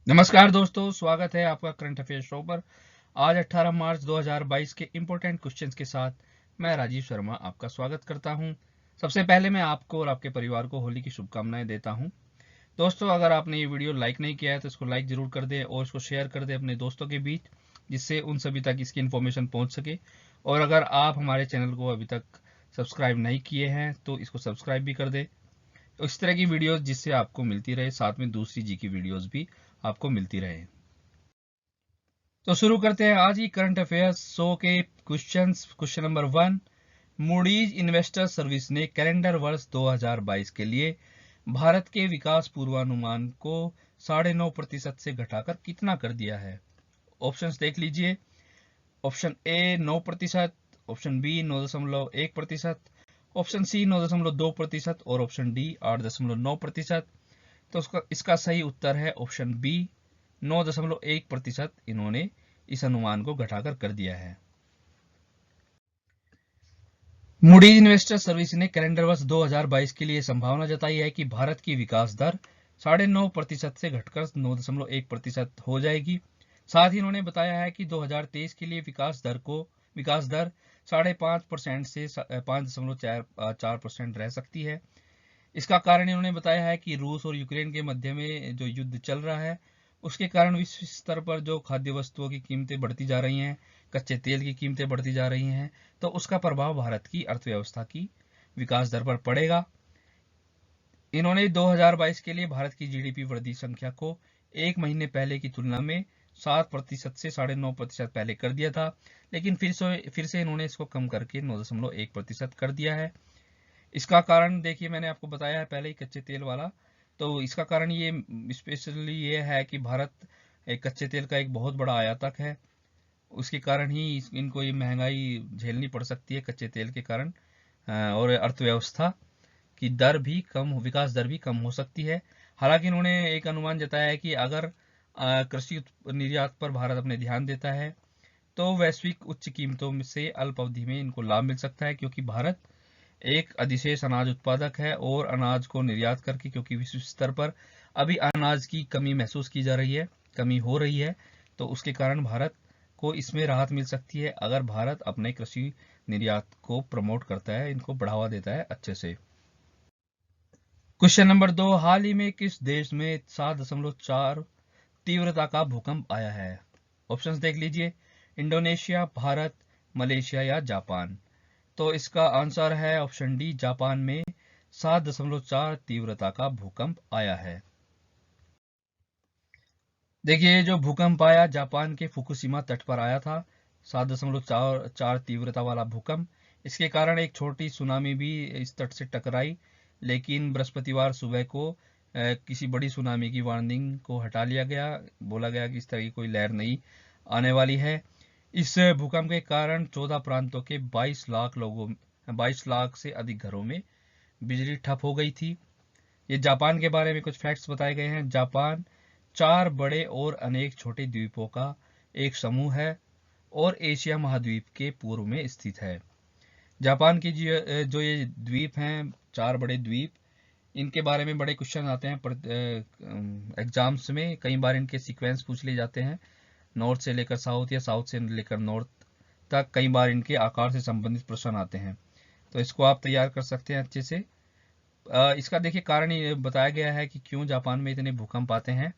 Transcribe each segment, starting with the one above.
नमस्कार दोस्तों, स्वागत है आपका करंट अफेयर शो पर। आज 18 मार्च 2022 के इम्पोर्टेंट क्वेश्चंस के साथ मैं राजीव शर्मा आपका स्वागत करता हूं। सबसे पहले मैं आपको और आपके परिवार को होली की शुभकामनाएं देता हूं। दोस्तों, अगर आपने ये वीडियो लाइक नहीं किया है तो इसको लाइक जरूर कर दें और इसको शेयर कर दें अपने दोस्तों के बीच, जिससे उन सभी तक इसकी इन्फॉर्मेशन पहुंच सके। और अगर आप हमारे चैनल को अभी तक सब्सक्राइब नहीं किए हैं तो इसको सब्सक्राइब भी कर दें। तो इस तरह की वीडियोस जिससे आपको मिलती रहे, साथ में दूसरी जी की वीडियोस भी आपको मिलती रहे। तो शुरू करते हैं आज की करंट अफेयर्स शो के questions. Question number 1, Moody's investor service ने कैलेंडर वर्ष 2022 के लिए भारत के विकास पूर्वानुमान को 9.5% से घटाकर कितना कर दिया है? ऑप्शंस देख लीजिए। Option A 9%, option B 9.1%, option C 9.2% और ऑप्शन डी 8.9%। तो इसका सही उत्तर है ऑप्शन बी, 9.1% इन्होंने इस अनुमान को घटाकर कर दिया है। मूडीज इन्वेस्टर सर्विस ने कैलेंडर वर्ष 2022 के लिए संभावना जताई है कि भारत की विकास दर 9.5% से घटकर 9.1% हो जाएगी। साथ ही इन्होंने बताया है कि 2023 के लिए विकास दर 5.5% से 5.4% रह सकती है। इसका कारण इन्होंने बताया है कि रूस और यूक्रेन के मध्य में जो युद्ध चल रहा है, उसके कारण विश्व स्तर पर जो खाद्य वस्तुओं की कीमतें बढ़ती जा रही हैं, कच्चे तेल की कीमतें बढ़ती जा रही हैं, तो उसका प्रभाव भारत की अर्थव्यवस्था की विकास दर पर पड़ेगा। इन्होंने 2022 के लिए भारत की जीडीपी वृद्धि संख्या को एक महीने पहले की तुलना में 7% से 9.5% पहले कर दिया था, लेकिन फिर से इन्होंने इसको कम करके 9.1% कर दिया है। इसका कारण देखिए, मैंने आपको बताया है पहले ही कच्चे तेल वाला। तो इसका कारण ये स्पेशली ये है कि भारत एक कच्चे तेल का एक बहुत बड़ा आयातक है। उसके कारण ही इनको ये महंगाई झेलनी पड़ सकती है कच्चे तेल के कारण। और अर्थव्यवस्था की दर भी कम, विकास दर भी कम हो सकती है। हालांकि इन्होंने एक अनुमान जताया है कि अगर कृषि निर्यात पर भारत अपने ध्यान देता है तो वैश्विक उच्च कीमतों से अल्प अवधि में इनको लाभ मिल सकता है, क्योंकि भारत एक अधिशेष अनाज उत्पादक है और अनाज को निर्यात करके, क्योंकि विश्व स्तर पर अभी अनाज की कमी महसूस की जा रही है, कमी हो रही है, तो उसके कारण भारत को इसमें राहत मिल सकती है अगर भारत अपने कृषि निर्यात को प्रमोट करता है, इनको बढ़ावा देता है अच्छे से। क्वेश्चन नंबर 2, हाल ही में किस देश में 7.4 तीव्रता का भूकंप आया है? ऑप्शंस देख लीजिए। इंडोनेशिया, भारत, मलेशिया या जापान। तो इसका आंसर है ऑप्शन डी, जापान में 7.4 तीव्रता का भूकंप आया है। देखिए, जो भूकंप आया जापान के फुकुशिमा तट पर आया था, 7.4 तीव्रता वाला भूकंप। इसके कारण एक छोटी सुनामी भी इस तट से टकराई, लेकिन बृहस्पतिवार सुबह को किसी बड़ी सुनामी की वार्निंग को हटा लिया गया। बोला गया कि इस तरह की कोई लहर नहीं आने वाली है। इस भूकंप के कारण 14 प्रांतों के 22 लाख से अधिक घरों में बिजली ठप हो गई थी। ये जापान के बारे में कुछ फैक्ट्स बताए गए हैं। जापान 4 बड़े और अनेक छोटे द्वीपों का एक समूह है और एशिया महाद्वीप के पूर्व में स्थित है। जापान की जो ये द्वीप हैं, 4 बड़े द्वीप, इनके बारे में बड़े क्वेश्चन आते हैं एग्जाम्स में। कई बार इनके सीक्वेंस पूछ लिए जाते हैं, नॉर्थ से लेकर साउथ या साउथ से लेकर नॉर्थ तक। कई बार इनके आकार से संबंधित प्रश्न आते हैं, तो इसको आप तैयार कर सकते हैं अच्छे से। इसका देखिए कारण ये बताया गया है कि क्यों जापान में इतने भूकंप आते हैं।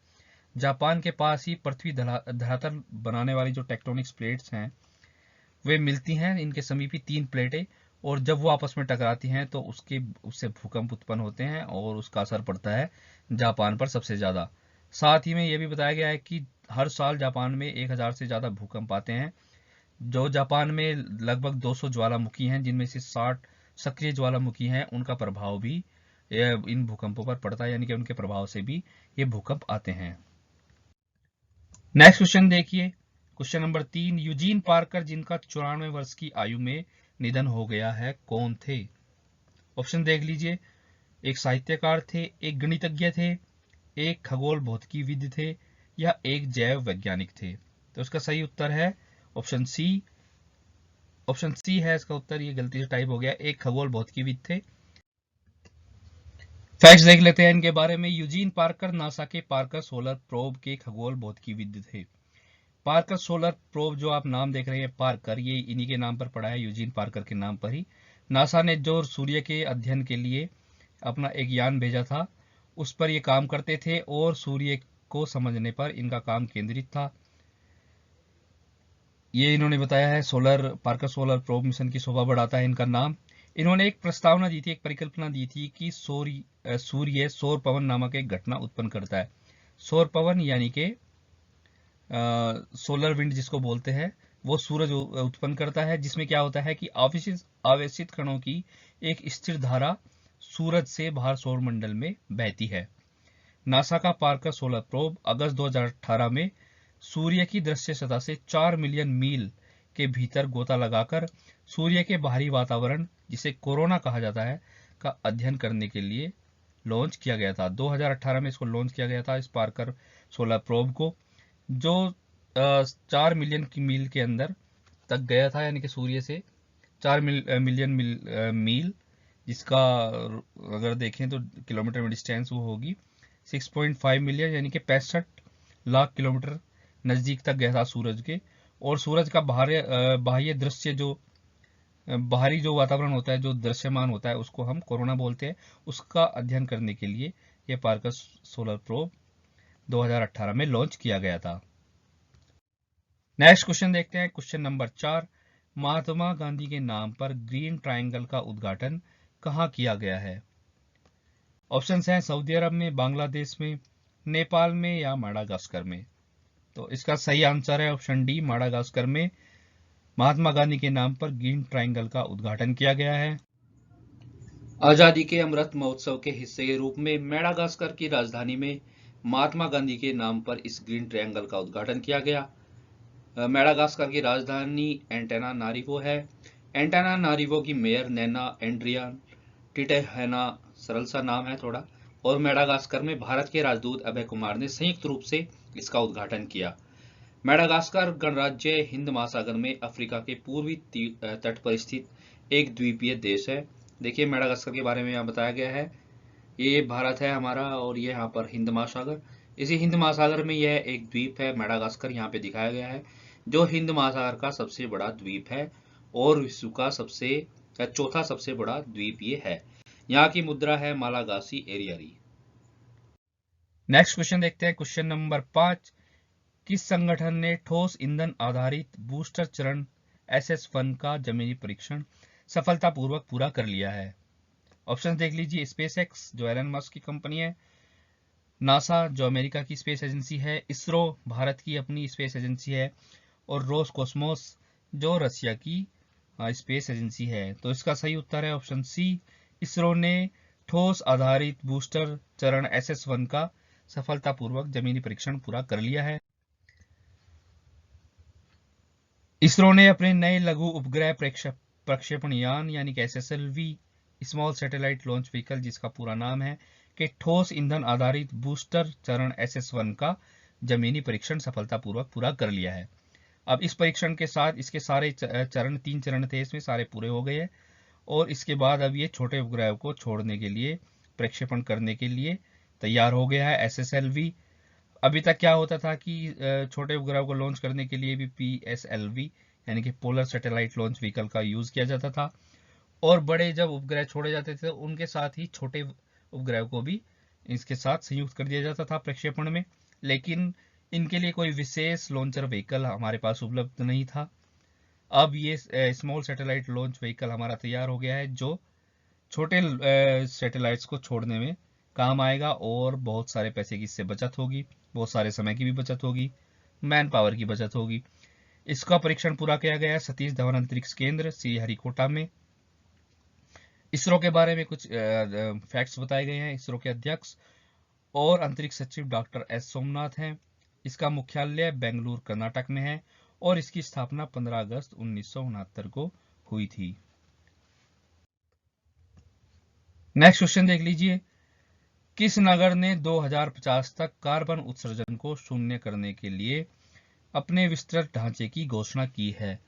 जापान के पास ही पृथ्वी धरातल बनाने वाली जो टेक्टोनिक्स प्लेट्स हैं वे मिलती हैं, इनके समीप ही 3 प्लेटें, और जब वो आपस में टकराती हैं तो उससे भूकंप उत्पन्न होते हैं और उसका असर पड़ता है जापान पर सबसे ज़्यादा। साथ ही में ये भी बताया गया है कि हर साल जापान में 1000 से ज़्यादा भूकंप आते हैं। जो जापान में लगभग 200 ज्वालामुखी हैं, जिनमें से 60 सक्रिय ज्वालामुखी हैं, उनका प्रभाव भी इन भूकंपों पर पड़ता है, यानी कि उनके प्रभाव से भी ये भूकंप आते हैं। नेक्स्ट क्वेश्चन देखिए। क्वेश्चन नंबर 3, यूजीन पार्कर जिनका 94 वर्ष की आयु में निधन हो गया है, कौन थे? ऑप्शन देख लीजिए। एक साहित्यकार थे, एक गणितज्ञ थे, एक खगोल भौतिकीविद थे या एक जैव वैज्ञानिक थे। तो इसका सही उत्तर है ऑप्शन सी। ऑप्शन सी है इसका उत्तर, ये गलती से टाइप हो गया। एक खगोल भौतिकीविद थे। फैक्ट्स देख लेते हैं इनके बारे में। यूजीन पार्कर नासा के पार्कर सोलर प्रोब के खगोल भौतिकीविद थे। पार्कर सोलर प्रोब जो आप नाम देख रहे हैं पार्कर, ये इन्हीं के नाम पर पड़ा है, यूजीन पार्कर के नाम पर ही। नासा ने जो सूर्य के अध्ययन के लिए अपना एक यान भेजा था, उस पर ये काम करते थे और सूर्य को समझने पर इनका काम केंद्रित था। ये इन्होंने बताया है, पार्कर सोलर प्रोब मिशन की शोभा बढ़ाता है इनका नाम। इन्होंने एक प्रस्तावना दी थी, एक परिकल्पना दी थी कि सूर्य सौर पवन नामक एक घटना उत्पन्न करता है। सौर पवन यानी कि सोलर विंड जिसको बोलते हैं, वो सूरज उत्पन्न करता है, जिसमें क्या होता है कि आवेशित कणों की एक स्थिर धारा सूरज से बाहर सौर मंडल में बहती है। नासा का पार्कर सोलर प्रोब अगस्त 2018 में सूर्य की दृश्य सतह से 4 मिलियन मील के भीतर गोता लगाकर सूर्य के बाहरी वातावरण, जिसे कोरोना कहा जाता है, का अध्ययन करने के लिए लॉन्च किया गया था। 2018 में इसको लॉन्च किया गया था, इस पार्कर सोलर प्रोब को, जो 4 मिलियन की मील के अंदर तक गया था, यानी कि सूर्य से 4 मिलियन मील, जिसका अगर देखें तो किलोमीटर में डिस्टेंस वो होगी 6.5 मिलियन, यानी कि 65 लाख किलोमीटर नजदीक तक गया था सूरज के। और सूरज का बाह्य दृश्य जो बाहरी जो वातावरण होता है, जो दृश्यमान होता है, उसको हम कोरोना बोलते हैं, उसका अध्ययन करने के लिए यह पार्कर सोलर प्रोब 2018 में लॉन्च किया गया था। नेक्स्ट क्वेश्चन देखते हैं, क्वेश्चन नंबर 4। महात्मा गांधी के नाम पर ग्रीन ट्रायंगल का उद्घाटन कहाँ किया गया है? ऑप्शंस हैं सऊदी अरब में, बांग्लादेश में, नेपाल में या माडागास्कर में। तो इसका सही आंसर है ऑप्शन डी, माडागास्कर में महात्मा गांधी के नाम पर ग्रीन ट्रायंगल का उद्घाटन किया गया है। आजादी के अमृत महोत्सव के हिस्से के रूप में माडागास्कर की राजधानी में महात्मा गांधी के नाम पर इस ग्रीन ट्रायंगल का उद्घाटन किया गया। माडागास्कर की राजधानी एंटानानारिवो है। एंटानानारिवो की मेयर नैना एंड्रिया टिटेहना, सरल सा नाम है थोड़ा, और माडागास्कर में भारत के राजदूत अभय कुमार ने संयुक्त रूप से इसका उद्घाटन किया। माडागास्कर गणराज्य हिंद महासागर में अफ्रीका के पूर्वी तट पर स्थित एक द्वीपीय देश है। देखिए माडागास्कर के बारे में यहाँ बताया गया है, ये भारत है हमारा और ये यहाँ पर हिंद महासागर। इसी हिंद महासागर में यह एक द्वीप है माडागास्कर, यहाँ पे दिखाया गया है, जो हिंद महासागर का सबसे बड़ा द्वीप है और विश्व का चौथा सबसे बड़ा द्वीप ये है। यहाँ की मुद्रा है मालागासी एरियरी। नेक्स्ट क्वेश्चन देखते हैं, क्वेश्चन नंबर 5। किस संगठन ने ठोस ईंधन आधारित बूस्टर चरण SS1 का जमीनी परीक्षण सफलतापूर्वक पूरा कर लिया है? ऑप्शन देख लीजिए, स्पेसएक्स जो एलन मस्क की कंपनी है, नासा जो अमेरिका की स्पेस एजेंसी है, इसरो भारत की अपनी स्पेस एजेंसी है, और रोसकोस्मोस जो रसिया की स्पेस एजेंसी है। तो इसका सही उत्तर है ऑप्शन सी, इसरो ने ठोस आधारित बूस्टर चरण SS1 का सफलतापूर्वक जमीनी परीक्षण पूरा कर लिया है। इसरो ने अपने नए लघु उपग्रह प्रक्षेपण यान यानी कि SSLV small satellite launch vehicle, जिसका पूरा नाम है, कि ठोस ईंधन आधारित बूस्टर चरण SS1 का जमीनी परीक्षण सफलतापूर्वक पूरा कर लिया है। अब इस परीक्षण के साथ इसके सारे चरण, 3 चरण थे इसमें, सारे पूरे हो गए हैं और इसके बाद अब ये छोटे उपग्रह को छोड़ने के लिए, प्रक्षेपण करने के लिए तैयार हो गया है SSLV। अभी तक क्या होता था कि छोटे उपग्रह को लॉन्च करने के लिए भी PSLV यानी कि पोलर सैटेलाइट लॉन्च व्हीकल का यूज किया जाता था, और बड़े जब उपग्रह छोड़े जाते थे उनके साथ ही छोटे उपग्रह को भी इसके साथ संयुक्त कर दिया जाता था प्रक्षेपण में, लेकिन इनके लिए कोई विशेष लॉन्चर व्हीकल हमारे पास उपलब्ध नहीं था। अब ये स्मॉल सैटेलाइट लॉन्च व्हीकल हमारा तैयार हो गया है, जो छोटे सैटेलाइट्स को छोड़ने में काम आएगा और बहुत सारे पैसे की इससे बचत होगी, बहुत सारे समय की भी बचत होगी, मैन पावर की बचत होगी। इसका परीक्षण पूरा किया गया है सतीश धवन अंतरिक्ष केंद्र श्रीहरिकोटा में। इसरो के बारे में कुछ फैक्ट्स बताए गए हैं। इसरो के अध्यक्ष और अंतरिक्ष सचिव डॉक्टर S सोमनाथ हैं। इसका मुख्यालय बेंगलुरु कर्नाटक में है और इसकी स्थापना 15 अगस्त 1969 को हुई थी। नेक्स्ट क्वेश्चन देख लीजिए, किस नगर ने 2050 तक कार्बन उत्सर्जन को शून्य करने के लिए अपने विस्तृत ढांचे की घोषणा की है?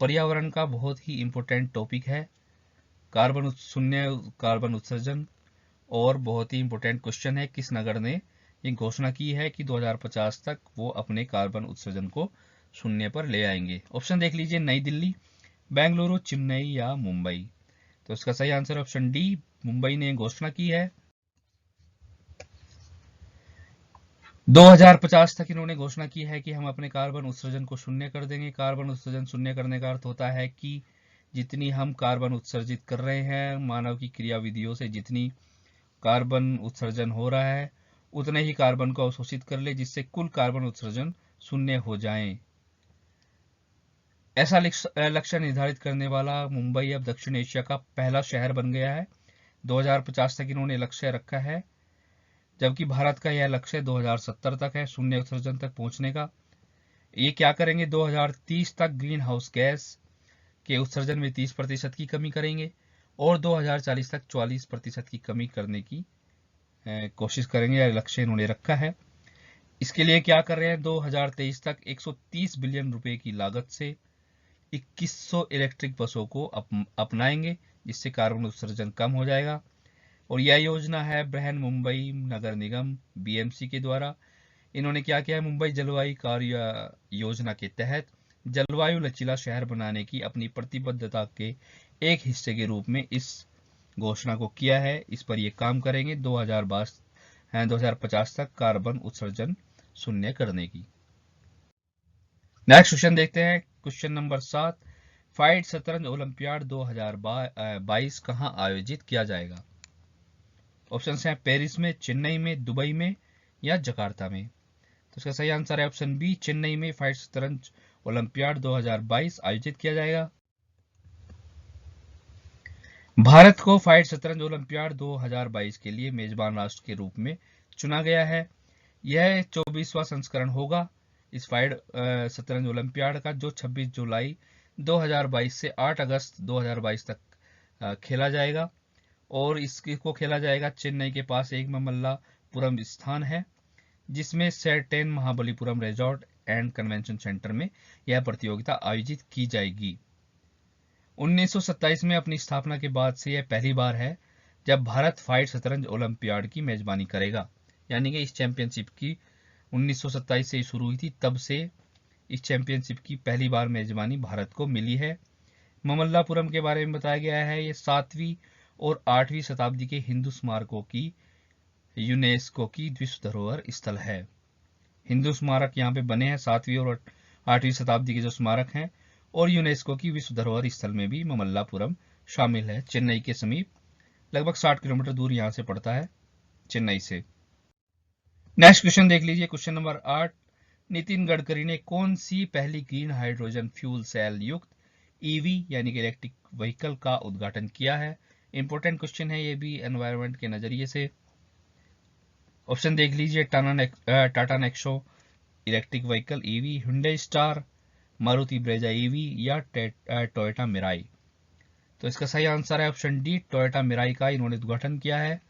पर्यावरण का बहुत ही इंपॉर्टेंट टॉपिक है शून्य कार्बन उत्सर्जन, और बहुत ही इंपॉर्टेंट क्वेश्चन है, किस नगर ने ये घोषणा की है कि 2050 तक वो अपने कार्बन उत्सर्जन को शून्य पर ले आएंगे? ऑप्शन देख लीजिए, नई दिल्ली, बेंगलुरु, चेन्नई या मुंबई। तो इसका सही आंसर ऑप्शन डी, मुंबई ने घोषणा की है। 2050 तक इन्होंने घोषणा की है कि हम अपने कार्बन उत्सर्जन को शून्य कर देंगे। कार्बन उत्सर्जन शून्य करने का अर्थ होता है कि जितनी हम कार्बन उत्सर्जित कर रहे हैं मानव की क्रियाविधियों से, जितनी कार्बन उत्सर्जन हो रहा है उतने ही कार्बन को अवशोषित कर ले, जिससे कुल कार्बन उत्सर्जन शून्य हो जाए। ऐसा लक्ष्य निर्धारित करने वाला मुंबई अब दक्षिण एशिया का पहला शहर बन गया है। 2050 तक इन्होंने लक्ष्य रखा है, जबकि भारत का यह लक्ष्य 2070 तक है शून्य उत्सर्जन तक पहुंचने का। ये क्या करेंगे, 2030 तक ग्रीन हाउस गैस के उत्सर्जन में 30% की कमी करेंगे और 2040 तक 44% की कमी करने की कोशिश करेंगे, या लक्ष्य इन्होंने रखा है। इसके लिए क्या कर रहे हैं, 2023 तक 130 बिलियन रुपए की लागत से 2100 इलेक्ट्रिक बसों को अपनाएंगे, जिससे कार्बन उत्सर्जन कम हो जाएगा। और यह योजना है बृहन मुंबई नगर निगम बीएमसी के द्वारा। इन्होंने क्या किया है, मुंबई जलवायु कार्य योजना के तहत जलवायु लचीला शहर बनाने की अपनी प्रतिबद्धता के एक हिस्से के रूप में इस घोषणा को किया है। इस पर ये काम करेंगे 2050 तक कार्बन उत्सर्जन शून्य करने की। नेक्स्ट क्वेश्चन देखते हैं, क्वेश्चन नंबर 7, फाइड शतरंज ओलंपियाड 2022 कहां आयोजित किया जाएगा? ऑप्शन हैं पेरिस में, चेन्नई में, दुबई में या जकार्ता में। तो इसका सही आंसर है ऑप्शन बी, चेन्नई में फाइड शतरंज ओलंपियाड 2022 आयोजित किया जाएगा। भारत को फाइड शतरंज ओलंपियाड 2022 के लिए मेजबान राष्ट्र के रूप में चुना गया है। यह 24वां संस्करण होगा इस फाइड शतरंज ओलंपियाड का, जो 26 जुलाई 2022 से 8 अगस्त 2022 तक खेला जाएगा। और इसको खेला जाएगा चेन्नई के पास एक ममल्लापुरम स्थान है, जिसमें Sheraton Mahabalipuram resort and convention centre में यह प्रतियोगिता आयोजित की जाएगी। 1927 में अपनी स्थापना के बाद से यह पहली बार है जब भारत फाइड शतरंज ओलंपियाड की मेजबानी करेगा। यानी कि इस चैंपियनशिप की 1927 से शुरू हुई थी, तब से इस चैंपियनशिप की पहली बार मेजबानी भारत को मिली है। ममल्लापुरम के बारे में बताया गया है, ये 7वीं और 8वीं शताब्दी के हिंदू स्मारकों की यूनेस्को की विश्व धरोहर स्थल है। हिंदू स्मारक यहाँ पे बने हैं 7वीं और 8वीं शताब्दी के जो स्मारक हैं, और यूनेस्को की विश्व धरोहर स्थल में भी ममल्लापुरम शामिल है। चेन्नई के समीप लगभग 60 किलोमीटर दूर यहाँ से पड़ता है, चेन्नई से। नेक्स्ट क्वेश्चन देख लीजिए, क्वेश्चन नंबर 8, नितिन गडकरी ने कौन सी पहली ग्रीन हाइड्रोजन फ्यूल सेल युक्त ईवी यानी कि इलेक्ट्रिक व्हीकल का उद्घाटन किया है? इंपॉर्टेंट क्वेश्चन है ये भी एनवायरनमेंट के नजरिए से। ऑप्शन देख लीजिए, Tata Nexo electric vehicle EV, Hyundai star, Maruti Brezza EV या टोयोटा मिराई। तो इसका सही आंसर है ऑप्शन डी, टोयोटा मिराई का इन्होंने उद्घाटन किया है।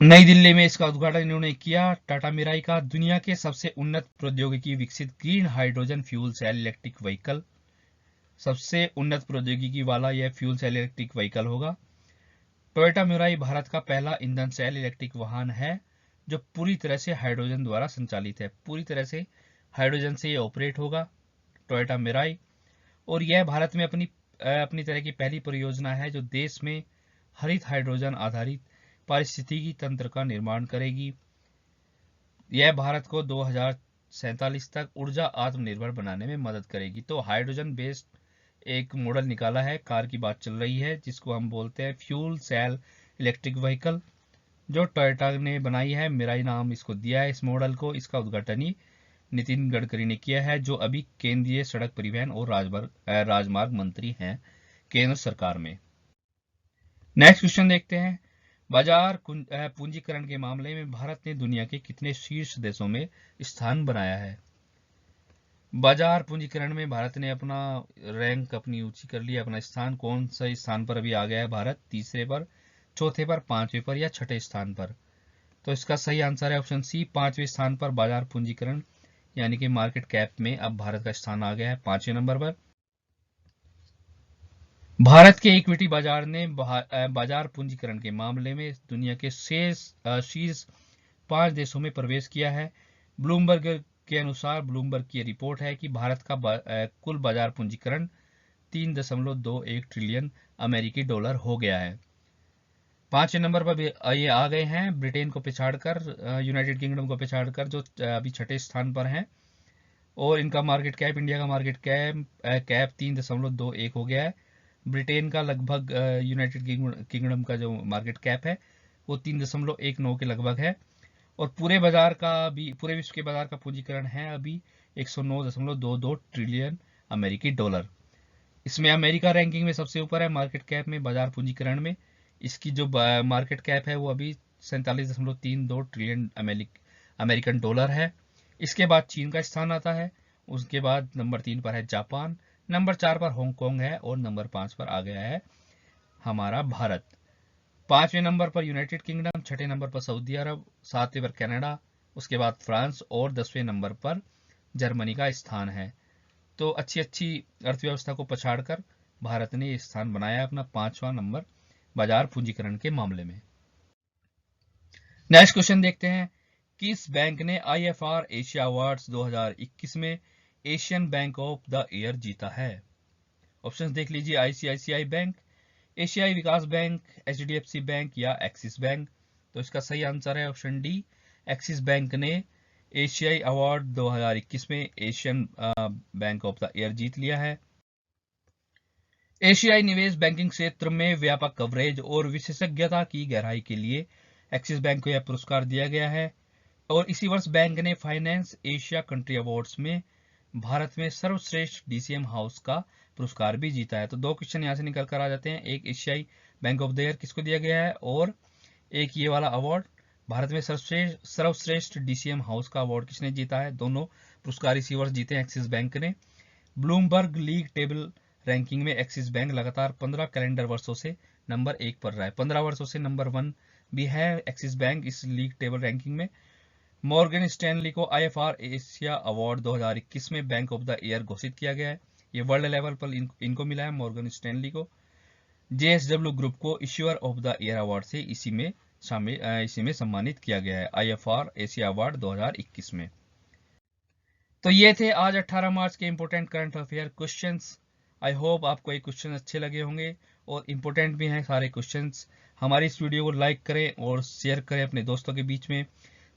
नई दिल्ली में इसका उद्घाटन इन्होंने किया। टाटा मिराई का दुनिया के सबसे उन्नत प्रौद्योगिकी विकसित green hydrogen fuel cell electric vehicle, सबसे उन्नत प्रौद्योगिकी वाला यह फ्यूल सेल इलेक्ट्रिक व्हीकल होगा। टोयोटा मिराई भारत का पहला ईंधन सेल इलेक्ट्रिक वाहन है जो पूरी तरह से हाइड्रोजन द्वारा संचालित है। पूरी तरह से हाइड्रोजन से यह ऑपरेट होगा टोयोटा मिराई, और यह भारत में अपनी तरह की पहली परियोजना है जो देश में हरित हाइड्रोजन आधारित पारिस्थितिकी तंत्र का निर्माण करेगी। यह भारत को 2047 तक ऊर्जा आत्मनिर्भर बनाने में मदद करेगी। तो हाइड्रोजन बेस्ड एक मॉडल निकाला है, कार की बात चल रही है, जिसको हम बोलते हैं फ्यूल सेल इलेक्ट्रिक व्हीकल, जो टोयोटा ने बनाई है। मिराई नाम इसको दिया है इस मॉडल को। इसका उद्घाटन ही नितिन गडकरी ने किया है, जो अभी केंद्रीय सड़क परिवहन और राजमार्ग मंत्री हैं केंद्र सरकार में। नेक्स्ट क्वेश्चन देखते हैं, बाजार पूंजीकरण के मामले में भारत ने दुनिया के कितने शीर्ष देशों में स्थान बनाया है? बाजार पूंजीकरण में भारत ने अपना रैंक, अपनी ऊंची कर लिया, अपना स्थान। कौन सा स्थान पर अभी आ गया है भारत? तीसरे पर, चौथे पर, पांचवें पर या छठे स्थान पर? तो इसका सही आंसर है ऑप्शन सी, पांचवें स्थान पर बाजार पूंजीकरण यानी कि मार्केट कैप में अब भारत का स्थान आ गया है 5वें नंबर पर। भारत के इक्विटी बाजार ने बाजार पूंजीकरण के मामले में दुनिया के शीर्ष 5 देशों में प्रवेश किया है। ब्लूमबर्ग के अनुसार, ब्लूमबर्ग की रिपोर्ट है कि भारत का कुल बाजार पूंजीकरण 3.21 ट्रिलियन अमेरिकी डॉलर हो गया है। 5वें नंबर पर ये आ गए हैं, ब्रिटेन को पिछाड़कर, यूनाइटेड किंगडम को पिछाड़कर, जो अभी छठे स्थान पर हैं। और इनका मार्केट कैप, इंडिया का मार्केट कैप 3.21 हो गया है। ब्रिटेन का लगभग, यूनाइटेड किंगडम का जो मार्केट कैप है वो 3.19 के लगभग है। और पूरे विश्व के बाजार का पूंजीकरण है अभी 109.22 ट्रिलियन अमेरिकी डॉलर। इसमें अमेरिका रैंकिंग में सबसे ऊपर है मार्केट कैप में, बाजार पूंजीकरण में। इसकी जो मार्केट कैप है वो अभी 47.32 ट्रिलियन अमेरिकन डॉलर है। इसके बाद चीन का स्थान आता है, उसके बाद नंबर 3 पर है जापान, नंबर 4 पर हांगकांग है और नंबर 5 पर आ गया है हमारा भारत। 5वें नंबर पर यूनाइटेड किंगडम, 6ठे नंबर पर सऊदी अरब, 7वें पर कनाडा, उसके बाद फ्रांस और 10वें नंबर पर जर्मनी का स्थान है। तो अच्छी अर्थव्यवस्था को पछाड़कर भारत ने स्थान बनाया अपना 5वां नंबर बाजार पूंजीकरण के मामले में। नेक्स्ट क्वेश्चन देखते हैं, किस बैंक ने IFR एशिया अवार्ड्स 2021 में Asian bank of the year जीता है? ऑप्शंस देख लीजिए, ICICI बैंक, एशियाई विकास बैंक, HDFC बैंक या एक्सिस बैंक। तो इसका सही आंसर है ऑप्शन डी, एक्सिस बैंक ने एशियाई अवार्ड 2021 में Asian bank of the year जीत लिया है। एशियाई निवेश बैंकिंग क्षेत्र में व्यापक कवरेज और विशेषज्ञता की गहराई के लिए एक्सिस बैंक को यह पुरस्कार दिया गया है। और इसी वर्ष बैंक ने फाइनेंस एशिया कंट्री अवार्ड्स में भारत में सर्वश्रेष्ठ DCM हाउस का पुरस्कार भी जीता है। तो 2 क्वेश्चन यहाँ से निकल कर आ जाते हैं, एक एशियाई बैंक ऑफ द ईयर किसको दिया गया है और एक ये वाला अवार्ड, भारत में सर्वश्रेष्ठ DCM हाउस का अवार्ड किसने जीता है। दोनों पुरस्कार इसी वर्ष जीते हैं एक्सिस बैंक ने। ब्लूमबर्ग लीग टेबल रैंकिंग में एक्सिस बैंक लगातार 15 कैलेंडर वर्षों से नंबर 1 पर रहा है। 15 वर्षों से नंबर 1 भी है एक्सिस बैंक इस लीग टेबल रैंकिंग में। मॉर्गन स्टैनली को IFR एशिया अवार्ड 2021 में बैंक ऑफ द ईयर घोषित किया गया है। ये वर्ल्ड लेवल पर इनको मिला है मॉर्गन स्टैनली को। JSW ग्रुप को issuer of the year award से इसी में सम्मानित किया गया है IFR एशिया अवार्ड 2021 में। तो ये थे आज 18 मार्च के important current affair questions. I hope आपको ये क्वेश्चन अच्छे लगे होंगे और इंपोर्टेंट भी हैं सारे क्वेश्चंस। हमारी इस वीडियो को लाइक करें और शेयर करें अपने दोस्तों के बीच में।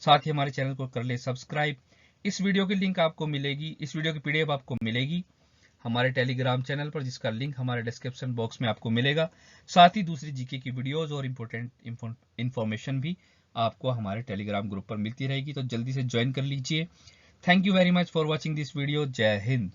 साथ ही हमारे चैनल को कर ले सब्सक्राइब। इस वीडियो की लिंक आपको मिलेगी, इस वीडियो की PDF आपको मिलेगी हमारे टेलीग्राम चैनल पर, जिसका लिंक हमारे डिस्क्रिप्शन बॉक्स में आपको मिलेगा। साथ ही दूसरी GK की वीडियोज और इंपोर्टेंट इंफॉर्मेशन भी आपको हमारे टेलीग्राम ग्रुप पर मिलती रहेगी, तो जल्दी से ज्वाइन कर लीजिए। Thank you very much for watching this video. जय हिंद।